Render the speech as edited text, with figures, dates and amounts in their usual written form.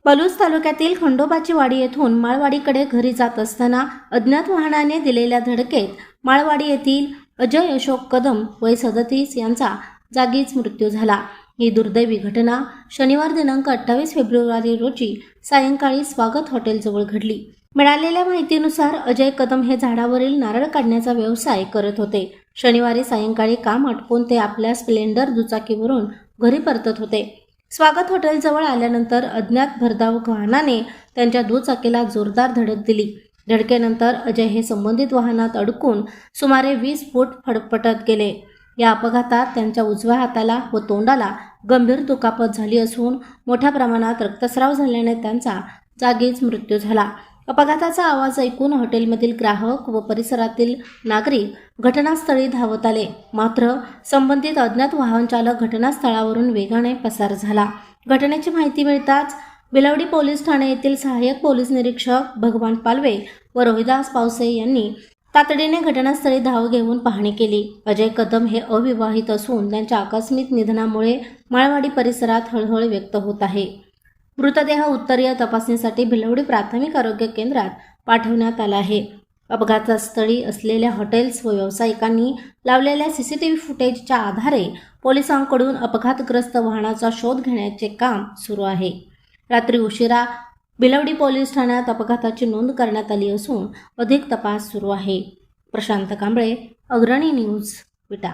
पलूस तालुक्यातील खंडोबाची वाडी येथून माळवाडीकडे घरी जात असताना अज्ञात वाहनाने दिलेल्या धडकेत माळवाडी येथील अजय अशोक कदम वय 37 यांचा जागीच मृत्यू झाला। ही दुर्दैवी घटना शनिवार दिनांक 28 फेब्रुवारी रोजी सायंकाळी स्वागत हॉटेलजवळ घडली। मिळालेल्या माहितीनुसार अजय कदम हे झाडावरील नारळ काढण्याचा व्यवसाय करत होते। शनिवारी सायंकाळी काम आटपून ते आपल्या स्प्लेंडर दुचाकीवरून घरी परतत होते। स्वागत हॉटेलजवळ आल्यानंतर अज्ञात भरधाव वाहनाने त्यांच्या दुचाकीला जोरदार धडक दिली। धडकेनंतर अजय हे संबंधित वाहनात अडकून सुमारे 20 फूट फडफटत गेले। या अपघातात त्यांच्या उजव्या हाताला व तोंडाला गंभीर दुखापत झाली असून मोठ्या प्रमाणात रक्तस्राव झाल्याने त्यांचा जागीच मृत्यू झाला। अपघाताचा आवाज ऐकून हॉटेलमधील ग्राहक व परिसरातील नागरिक घटनास्थळी धावत आले, मात्र संबंधित अज्ञात वाहन चालक घटनास्थळावरून वेगाने पसार झाला। घटनेची माहिती मिळताच बिलवडी पोलीस ठाणे येथील सहाय्यक पोलीस निरीक्षक भगवान पालवे व रोहिदास पावसे यांनी तातडीने घटनास्थळी धाव घेऊन पाहणी केली। अजय कदम हे अविवाहित असून त्यांच्या आकस्मिक निधनामुळे माळवाडी परिसरात हळहळ व्यक्त होत आहे। मृतदेह उत्तरीय तपासणीसाठी भिलवडी प्राथमिक आरोग्य केंद्रात पाठवण्यात आला आहे। अपघातस्थळी असलेल्या हॉटेल्स व व्यावसायिकांनी लावलेल्या सीसीटीव्ही फुटेजच्या आधारे पोलिसांकडून अपघातग्रस्त वाहनाचा शोध घेण्याचे काम सुरू आहे। रात्री उशिरा भिलवडी पोलीस ठाण्यात अपघाताची नोंद करण्यात आली असून अधिक तपास सुरू आहे। प्रशांत कांबळे, अग्रणी न्यूज, विटा।